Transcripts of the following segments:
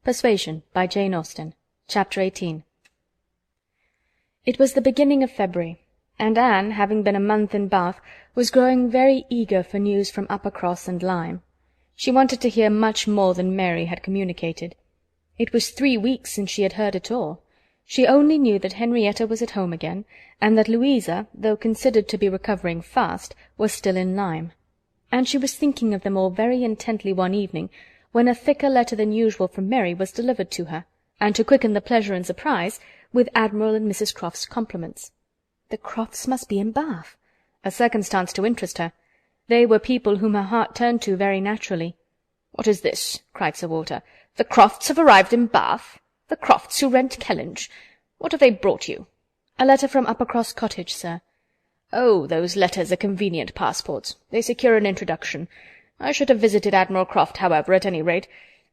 Persuasion by Jane Austen. Chapter 18. It was the beginning of February, and Anne, having been a month in Bath, was growing very eager for news from Uppercross and Lyme. She wanted to hear much more than Mary had communicated. It was 3 weeks since she had heard at all. She only knew that Henrietta was at home again, and that Louisa, though considered to be recovering fast, was still in Lyme. And she was thinking of them all very intently one evening, when a thicker letter than usual from Mary was delivered to her, and to quicken the pleasure and surprise, with Admiral and Mrs. Croft's compliments. The Crofts must be in Bath, a circumstance to interest her. They were people whom her heart turned to very naturally. "What is this?" cried Sir Walter. "The Crofts have arrived in Bath? The Crofts who rent Kellynch? What have they brought you?" "A letter from Uppercross Cottage, sir." "Oh, those letters are convenient passports. They secure an introduction. I should have visited Admiral Croft, however, at any rate.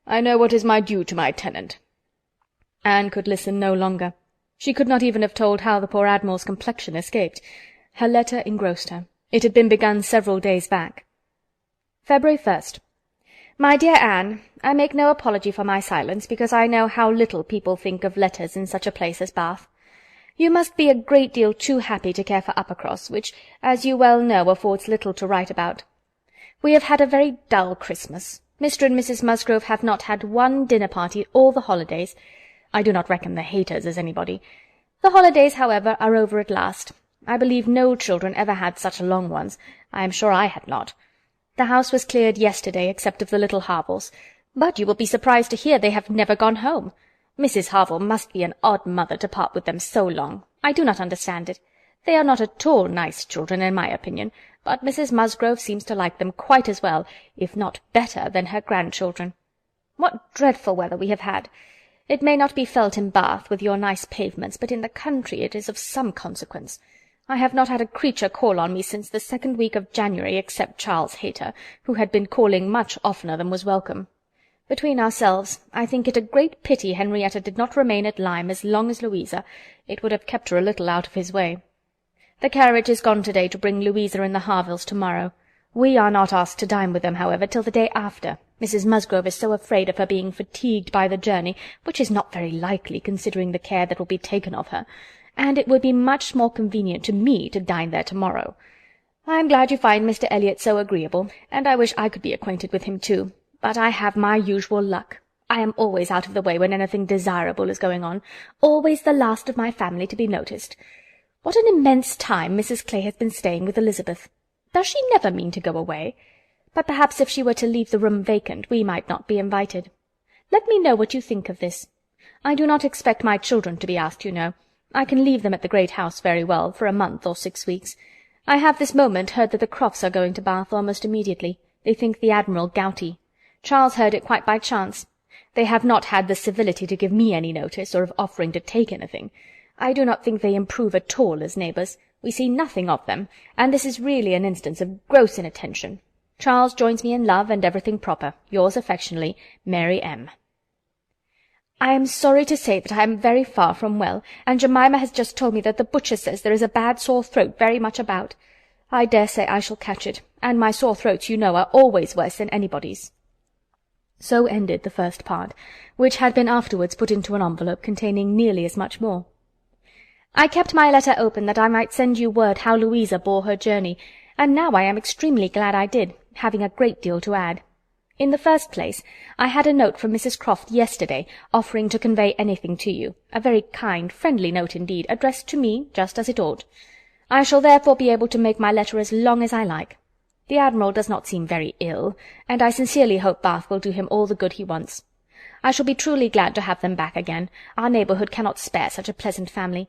I know what is my due to my tenant." Anne could listen no longer. She could not even have told how the poor Admiral's complexion escaped. Her letter engrossed her. It had been begun several days back. February 1st. My dear Anne, I make no apology for my silence, because I know how little people think of letters in such a place as Bath. You must be a great deal too happy to care for Uppercross, which, as you well know, affords little to write about. We have had a very dull Christmas. Mr. and Mrs. Musgrove have not had one dinner-party all the holidays. I do not reckon the Hayters as anybody. The holidays, however, are over at last. I believe no children ever had such long ones. I am sure I had not. The house was cleared yesterday, except of the little Harvilles, but you will be surprised to hear they have never gone home. Mrs. Harville must be an odd mother to part with them so long. I do not understand it. They are not at all nice children, in my opinion, but Mrs. Musgrove seems to like them quite as well, if not better, than her grandchildren. What dreadful weather we have had! It may not be felt in Bath, with your nice pavements, but in the country it is of some consequence. I have not had a creature call on me since the 2nd week of January, except Charles Hayter, who had been calling much oftener than was welcome. Between ourselves, I think it a great pity Henrietta did not remain at Lyme as long as Louisa. It would have kept her a little out of his way. The carriage is gone to-day to bring Louisa and the Harvilles to-morrow. We are not asked to dine with them, however, till the day after. Mrs. Musgrove is so afraid of her being fatigued by the journey, which is not very likely, considering the care that will be taken of her, and it would be much more convenient to me to dine there to-morrow. I am glad you find Mr. Elliot so agreeable, and I wish I could be acquainted with him too, but I have my usual luck. I am always out of the way when anything desirable is going on, always the last of my family to be noticed. What an immense time Mrs. Clay has been staying with Elizabeth. Does she never mean to go away? But perhaps if she were to leave the room vacant, we might not be invited. Let me know what you think of this. I do not expect my children to be asked, you know. I can leave them at the great house very well, for a month or 6 weeks. I have this moment heard that the Crofts are going to Bath almost immediately. They think the Admiral gouty. Charles heard it quite by chance. They have not had the civility to give me any notice, or of offering to take anything. I do not think they improve at all as neighbours. We see nothing of them, and this is really an instance of gross inattention. Charles joins me in love and everything proper. Yours affectionately, Mary M. I am sorry to say that I am very far from well, and Jemima has just told me that the butcher says there is a bad sore throat very much about. I dare say I shall catch it, and my sore throats, you know, are always worse than anybody's. So ended the first part, which had been afterwards put into an envelope containing nearly as much more. I kept my letter open that I might send you word how Louisa bore her journey, and now I am extremely glad I did, having a great deal to add. In the first place, I had a note from Mrs. Croft yesterday, offering to convey anything to you, a very kind, friendly note indeed, addressed to me, just as it ought. I shall therefore be able to make my letter as long as I like. The Admiral does not seem very ill, and I sincerely hope Bath will do him all the good he wants. I shall be truly glad to have them back again. Our neighbourhood cannot spare such a pleasant family.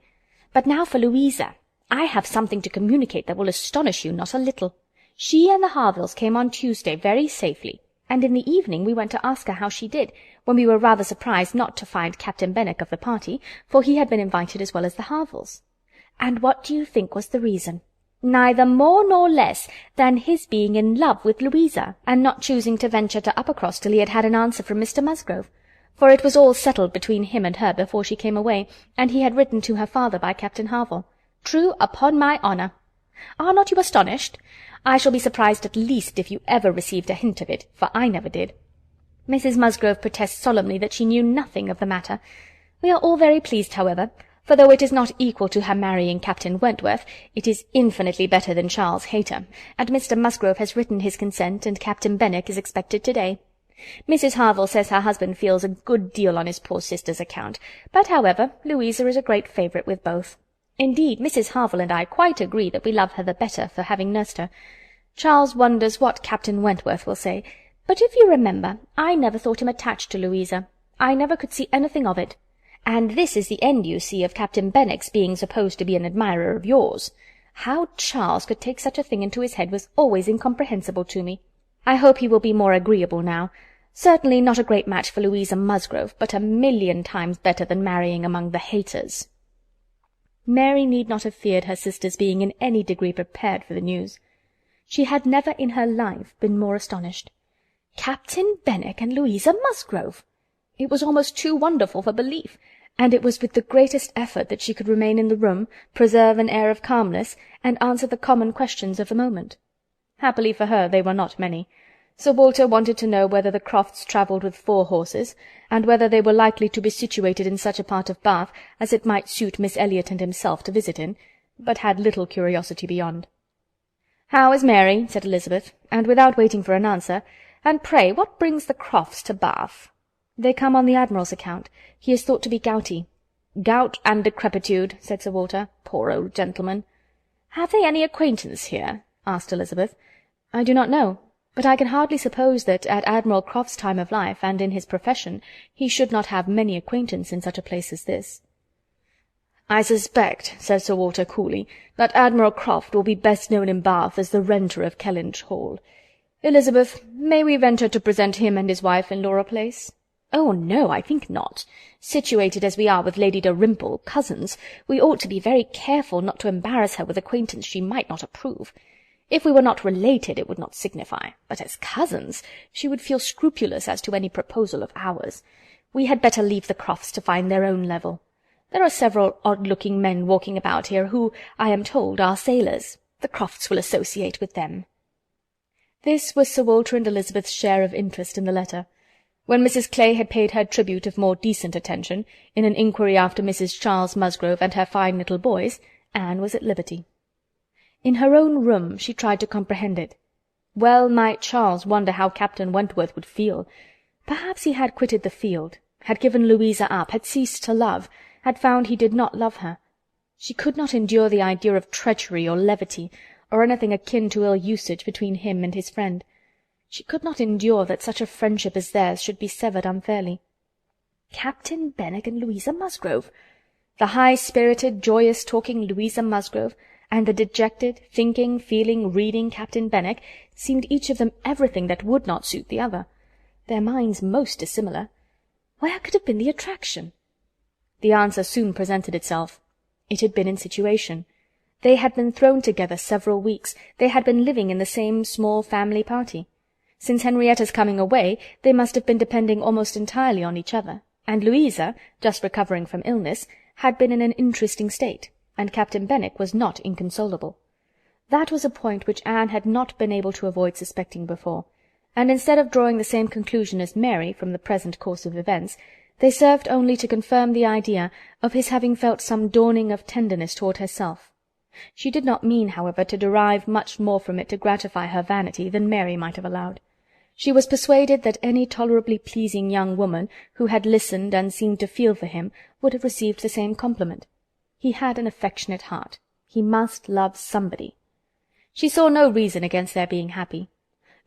But now for Louisa. I have something to communicate that will astonish you not a little. She and the Harvilles came on Tuesday very safely, and in the evening we went to ask her how she did, when we were rather surprised not to find Captain Benwick of the party, for he had been invited as well as the Harvilles. And what do you think was the reason? Neither more nor less than his being in love with Louisa, and not choosing to venture to Uppercross till he had had an answer from Mr. Musgrove. For it was all settled between him and her before she came away, and he had written to her father by Captain Harville. True, upon my honour. Are not you astonished? I shall be surprised at least if you ever received a hint of it, for I never did. Mrs. Musgrove protests solemnly that she knew nothing of the matter. We are all very pleased, however, for though it is not equal to her marrying Captain Wentworth, it is infinitely better than Charles Hayter, and Mr. Musgrove has written his consent, and Captain Benwick is expected to-day. Mrs. Harville says her husband feels a good deal on his poor sister's account, but, however, Louisa is a great favourite with both. Indeed, Mrs. Harville and I quite agree that we love her the better for having nursed her. Charles wonders what Captain Wentworth will say, but if you remember, I never thought him attached to Louisa. I never could see anything of it. And this is the end, you see, of Captain Benwick's being supposed to be an admirer of yours. How Charles could take such a thing into his head was always incomprehensible to me. I hope he will be more agreeable now. Certainly not a great match for Louisa Musgrove, but 1,000,000 times better than marrying among the Hayters." Mary need not have feared her sister's being in any degree prepared for the news. She had never in her life been more astonished. Captain Benwick and Louisa Musgrove! It was almost too wonderful for belief, and it was with the greatest effort that she could remain in the room, preserve an air of calmness, and answer the common questions of the moment. Happily for her, they were not many. Sir Walter wanted to know whether the Crofts travelled with 4 horses, and whether they were likely to be situated in such a part of Bath as it might suit Miss Elliot and himself to visit in, but had little curiosity beyond. "How is Mary?" said Elizabeth, and without waiting for an answer, "and pray what brings the Crofts to Bath?" "They come on the Admiral's account. He is thought to be gouty." "Gout and decrepitude," said Sir Walter. "Poor old gentleman." "Have they any acquaintance here?" asked Elizabeth. "I do not know, but I can hardly suppose that, at Admiral Croft's time of life, and in his profession, he should not have many acquaintance in such a place as this." "I suspect," said Sir Walter coolly, "that Admiral Croft will be best known in Bath as the renter of Kellynch Hall. Elizabeth, may we venture to present him and his wife in Laura Place?" "Oh, no, I think not. Situated as we are with Lady Dalrymple, cousins, we ought to be very careful not to embarrass her with acquaintance she might not approve. If we were not related, it would not signify, but as cousins, she would feel scrupulous as to any proposal of ours. We had better leave the Crofts to find their own level. There are several odd-looking men walking about here who, I am told, are sailors. The Crofts will associate with them." This was Sir Walter and Elizabeth's share of interest in the letter. When Mrs. Clay had paid her tribute of more decent attention, in an inquiry after Mrs. Charles Musgrove and her fine little boys, Anne was at liberty. In her own room she tried to comprehend it. Well might Charles wonder how Captain Wentworth would feel. Perhaps he had quitted the field, had given Louisa up, had ceased to love, had found he did not love her. She could not endure the idea of treachery or levity, or anything akin to ill usage between him and his friend. She could not endure that such a friendship as theirs should be severed unfairly. Captain Benwick and Louisa Musgrove! The high-spirited, joyous, talking Louisa Musgrove, and the dejected, thinking, feeling, reading Captain Benwick seemed each of them everything that would not suit the other. Their minds most dissimilar. Where could have been the attraction? The answer soon presented itself. It had been in situation. They had been thrown together several weeks. They had been living in the same small family party. Since Henrietta's coming away, they must have been depending almost entirely on each other, and Louisa, just recovering from illness, had been in an interesting state, and Captain Benwick was not inconsolable. That was a point which Anne had not been able to avoid suspecting before, and instead of drawing the same conclusion as Mary from the present course of events, they served only to confirm the idea of his having felt some dawning of tenderness toward herself. She did not mean, however, to derive much more from it to gratify her vanity than Mary might have allowed. She was persuaded that any tolerably pleasing young woman who had listened and seemed to feel for him would have received the same compliment. He had an affectionate heart. He must love somebody. She saw no reason against their being happy.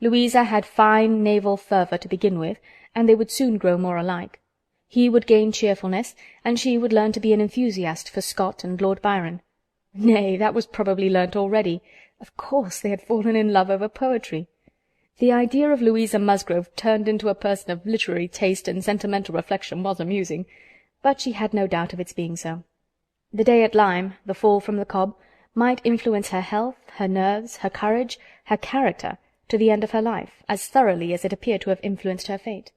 Louisa had fine naval fervour to begin with, and they would soon grow more alike. He would gain cheerfulness, and she would learn to be an enthusiast for Scott and Lord Byron. Nay, that was probably learnt already. Of course they had fallen in love over poetry. The idea of Louisa Musgrove turned into a person of literary taste and sentimental reflection was amusing, but she had no doubt of its being so. The day at Lyme, the fall from the Cobb, might influence her health, her nerves, her courage, her character, to the end of her life, as thoroughly as it appeared to have influenced her fate.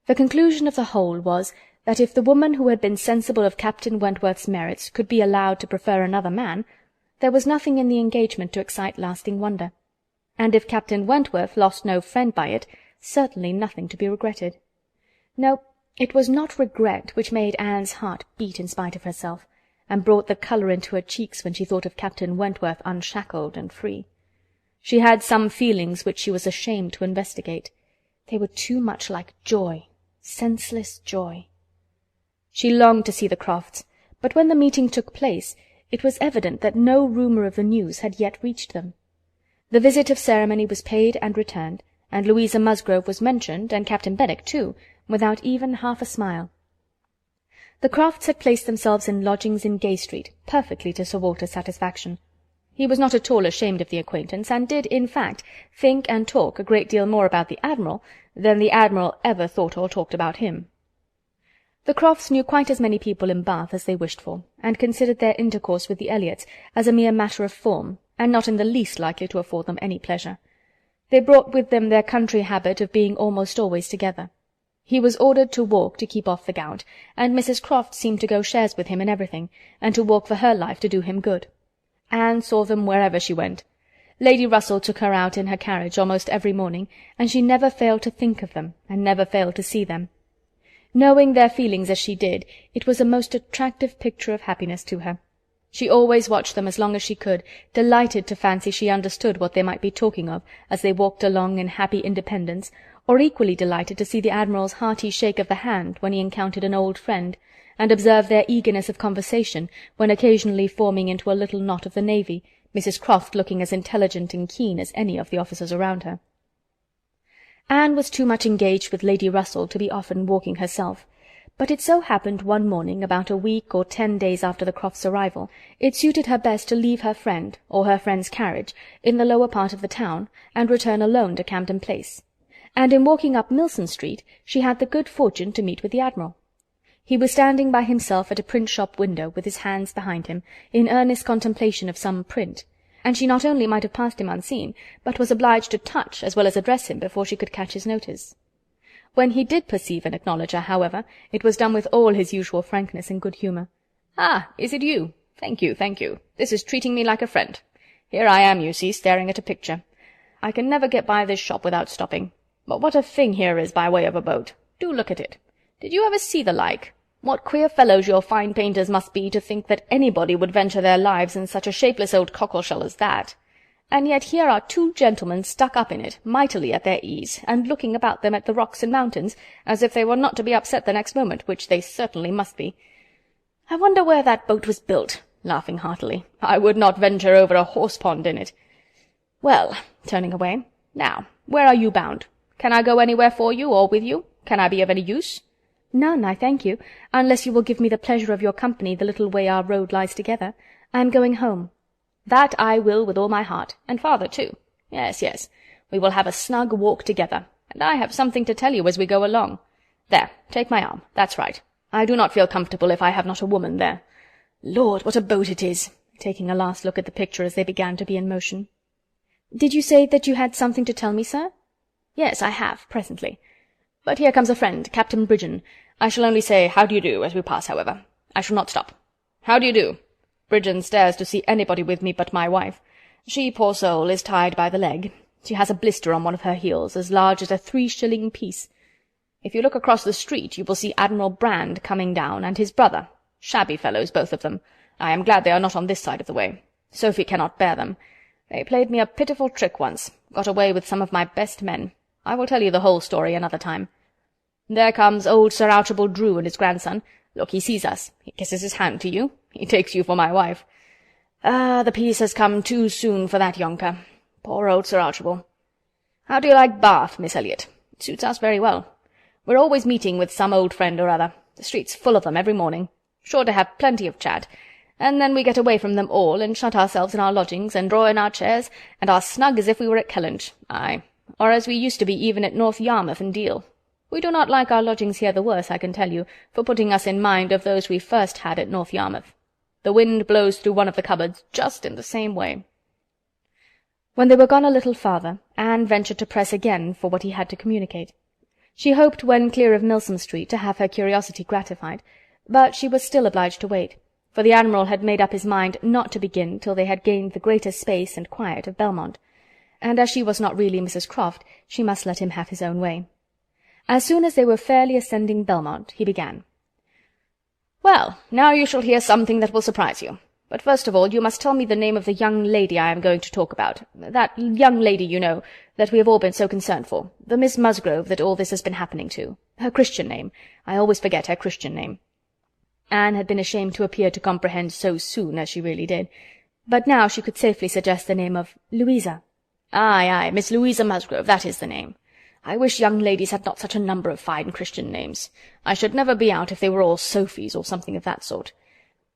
The conclusion of the whole was, that if the woman who had been sensible of Captain Wentworth's merits could be allowed to prefer another man, there was nothing in the engagement to excite lasting wonder. And if Captain Wentworth lost no friend by it, certainly nothing to be regretted. No, it was not regret which made Anne's heart beat in spite of herself, and brought the colour into her cheeks when she thought of Captain Wentworth unshackled and free. She had some feelings which she was ashamed to investigate. They were too much like joy, senseless joy. She longed to see the Crofts, but when the meeting took place, it was evident that no rumour of the news had yet reached them. The visit of ceremony was paid and returned, and Louisa Musgrove was mentioned, and Captain Benwick too, without even half a smile. The Crofts had placed themselves in lodgings in Gay Street, perfectly to Sir Walter's satisfaction. He was not at all ashamed of the acquaintance, and did, in fact, think and talk a great deal more about the Admiral than the Admiral ever thought or talked about him. The Crofts knew quite as many people in Bath as they wished for, and considered their intercourse with the Elliots as a mere matter of form, and not in the least likely to afford them any pleasure. They brought with them their country habit of being almost always together. He was ordered to walk to keep off the gout, and Mrs. Croft seemed to go shares with him in everything, and to walk for her life to do him good. Anne saw them wherever she went. Lady Russell took her out in her carriage almost every morning, and she never failed to think of them, and never failed to see them. Knowing their feelings as she did, it was a most attractive picture of happiness to her. She always watched them as long as she could, delighted to fancy she understood what they might be talking of as they walked along in happy independence, or equally delighted to see the Admiral's hearty shake of the hand when he encountered an old friend, and observe their eagerness of conversation when occasionally forming into a little knot of the navy, Mrs. Croft looking as intelligent and keen as any of the officers around her. Anne was too much engaged with Lady Russell to be often walking herself, but it so happened one morning, about a week or 10 days after the Crofts' arrival, it suited her best to leave her friend, or her friend's carriage, in the lower part of the town, and return alone to Camden Place. And in walking up Milson Street, she had the good fortune to meet with the Admiral. He was standing by himself at a print-shop window, with his hands behind him, in earnest contemplation of some print, and she not only might have passed him unseen, but was obliged to touch as well as address him before she could catch his notice. When he did perceive and acknowledge her, however, it was done with all his usual frankness and good humour. "Ah, is it you? Thank you, thank you. This is treating me like a friend. Here I am, you see, staring at a picture. I can never get by this shop without stopping. But what a thing here is by way of a boat. Do look at it. Did you ever see the like? What queer fellows your fine painters must be to think that anybody would venture their lives in such a shapeless old cockleshell as that. And yet here are 2 gentlemen stuck up in it, mightily at their ease, and looking about them at the rocks and mountains, as if they were not to be upset the next moment, which they certainly must be. I wonder where that boat was built," laughing heartily. "I would not venture over a horse-pond in it. Well," turning away, "now, where are you bound? Can I go anywhere for you, or with you? Can I be of any use?" "None, I thank you, unless you will give me the pleasure of your company the little way our road lies together. I am going home." "That I will with all my heart, and father too. Yes, yes, we will have a snug walk together, and I have something to tell you as we go along. There, take my arm, that's right. I do not feel comfortable if I have not a woman there. Lord, what a boat it is!" taking a last look at the picture as they began to be in motion. "Did you say that you had something to tell me, sir?" "Yes, I have, presently. But here comes a friend, Captain Bridgen. I shall only say, how do you do, as we pass, however. I shall not stop. How do you do? Bridgen stares to see anybody with me but my wife. She, poor soul, is tied by the leg. She has a blister on one of her heels, as large as a 3-shilling piece. If you look across the street, you will see Admiral Brand coming down, and his brother. Shabby fellows, both of them. I am glad they are not on this side of the way. Sophie cannot bear them. They played me a pitiful trick once, got away with some of my best men. I will tell you the whole story another time. There comes old Sir Archibald Drew and his grandson. Look, he sees us. He kisses his hand to you. He takes you for my wife. Ah, the peace has come too soon for that yonker. Poor old Sir Archibald. How do you like Bath, Miss Elliot? It suits us very well. We're always meeting with some old friend or other. The street's full of them every morning. Sure to have plenty of chat. And then we get away from them all, and shut ourselves in our lodgings, and draw in our chairs, and are snug as if we were at Kellynch. Aye, or as we used to be even at North Yarmouth and Deal. We do not like our lodgings here the worse, I can tell you, for putting us in mind of those we first had at North Yarmouth. The wind blows through one of the cupboards just in the same way." When they were gone a little farther, Anne ventured to press again for what he had to communicate. She hoped, when clear of Milson Street, to have her curiosity gratified, but she was still obliged to wait, for the Admiral had made up his mind not to begin till they had gained the greater space and quiet of Belmont, and as she was not really Mrs. Croft, she must let him have his own way. As soon as they were fairly ascending Belmont, he began. "Well, now you shall hear something that will surprise you. But first of all, you must tell me the name of the young lady I am going to talk about. That young lady, you know, that we have all been so concerned for. The Miss Musgrove that all this has been happening to. Her Christian name. I always forget her Christian name." Anne had been ashamed to appear to comprehend so soon as she really did, but now she could safely suggest the name of Louisa. "Aye, Miss Louisa Musgrove, that is the name. I wish young ladies had not such a number of fine Christian names. I should never be out if they were all Sophies or something of that sort.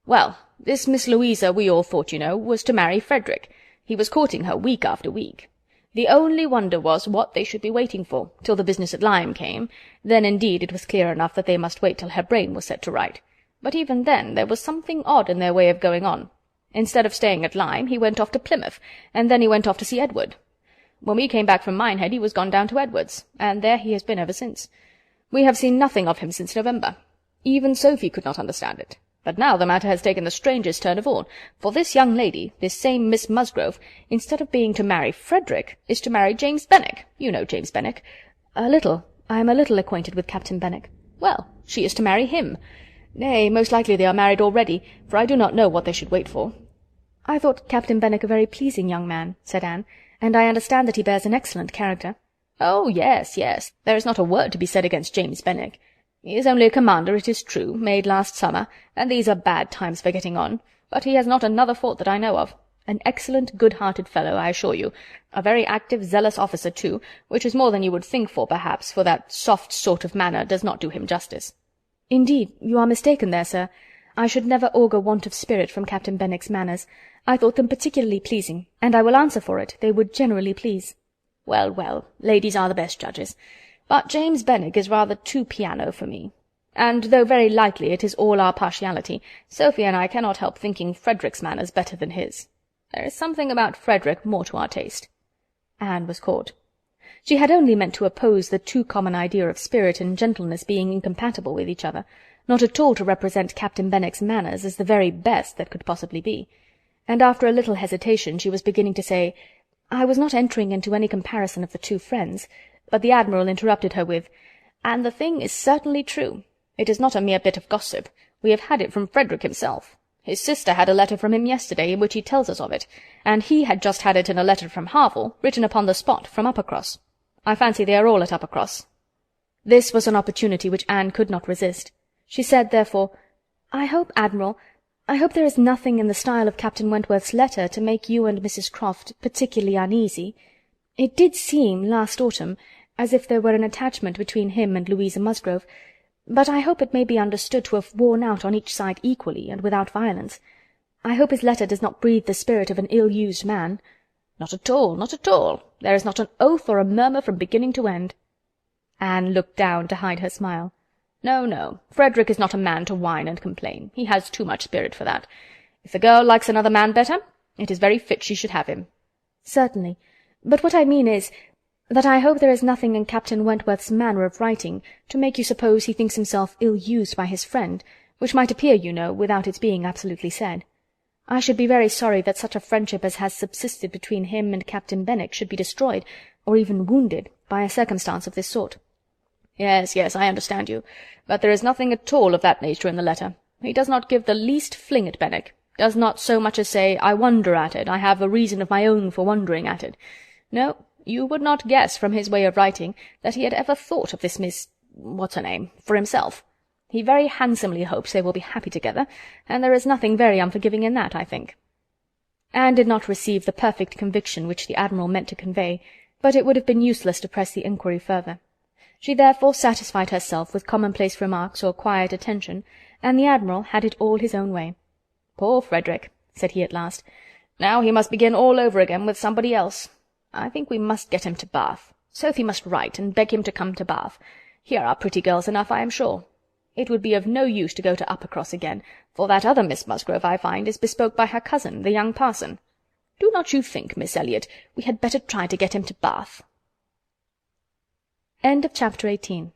Well, this Miss Louisa, we all thought, you know, was to marry Frederick. He was courting her week after week. The only wonder was what they should be waiting for, till the business at Lyme came. Then indeed it was clear enough that they must wait till her brain was set to right. But even then there was something odd in their way of going on. Instead of staying at Lyme, he went off to Plymouth, and then he went off to see Edward. When we came back from Minehead he was gone down to Edward's, and there he has been ever since. We have seen nothing of him since November. Even Sophie could not understand it. But now the matter has taken the strangest turn of all, for this young lady, this same Miss Musgrove, instead of being to marry Frederick, is to marry James Benwick. You know James Benwick. I am a little acquainted with Captain Benwick. Well, she is to marry him. Nay, most likely they are married already, for I do not know what they should wait for." "I thought Captain Benwick a very pleasing young man," said Anne, "and I understand that he bears an excellent character." "Oh, yes, yes. There is not a word to be said against James Benwick. He is only a commander, it is true, made last summer, and these are bad times for getting on, but he has not another fault that I know of. An excellent, good-hearted fellow, I assure you. A very active, zealous officer, too, which is more than you would think for, perhaps, for that soft sort of manner does not do him justice." "Indeed, you are mistaken there, sir. I should never augur want of spirit from Captain Benwick's manners. I thought them particularly pleasing, and I will answer for it, they would generally please." "Well, well, ladies are the best judges. But James Benwick is rather too piano for me. And though very likely it is all our partiality, Sophie and I cannot help thinking Frederick's manners better than his. There is something about Frederick more to our taste." Anne was caught. She had only meant to oppose the too common idea of spirit and gentleness being incompatible with each other, not at all to represent Captain Benwick's manners as the very best that could possibly be. And after a little hesitation she was beginning to say, "I was not entering into any comparison of the two friends," but the Admiral interrupted her with, "And the thing is certainly true. It is not a mere bit of gossip. We have had it from Frederick himself. His sister had a letter from him yesterday in which he tells us of it, and he had just had it in a letter from Harville, written upon the spot, from Uppercross. I fancy they are all at Uppercross." This was an opportunity which Anne could not resist. She said, therefore, "I hope, Admiral, I hope there is nothing in the style of Captain Wentworth's letter to make you and Mrs. Croft particularly uneasy. It did seem, last autumn, as if there were an attachment between him and Louisa Musgrove, but I hope it may be understood to have worn out on each side equally, and without violence. I hope his letter does not breathe the spirit of an ill-used man." "Not at all, not at all. There is not an oath or a murmur from beginning to end." Anne looked down to hide her smile. "No, no, Frederick is not a man to whine and complain. He has too much spirit for that. If the girl likes another man better, it is very fit she should have him." "Certainly. But what I mean is, that I hope there is nothing in Captain Wentworth's manner of writing to make you suppose he thinks himself ill-used by his friend, which might appear, you know, without its being absolutely said. I should be very sorry that such a friendship as has subsisted between him and Captain Benwick should be destroyed, or even wounded, by a circumstance of this sort." "Yes, yes, I understand you. But there is nothing at all of that nature in the letter. He does not give the least fling at Benwick, does not so much as say, 'I wonder at it, I have a reason of my own for wondering at it.' No, you would not guess from his way of writing that he had ever thought of this Miss—what's-her-name, for himself. He very handsomely hopes they will be happy together, and there is nothing very unforgiving in that, I think." Anne did not receive the perfect conviction which the Admiral meant to convey, but it would have been useless to press the inquiry further. She therefore satisfied herself with commonplace remarks or quiet attention, and the Admiral had it all his own way. "Poor Frederick," said he at last. "Now he must begin all over again with somebody else. I think we must get him to Bath. Sophie must write and beg him to come to Bath. Here are pretty girls enough, I am sure. It would be of no use to go to Uppercross again, for that other Miss Musgrove, I find, is bespoke by her cousin, the young parson. Do not you think, Miss Elliot, we had better try to get him to Bath?" End of Chapter 18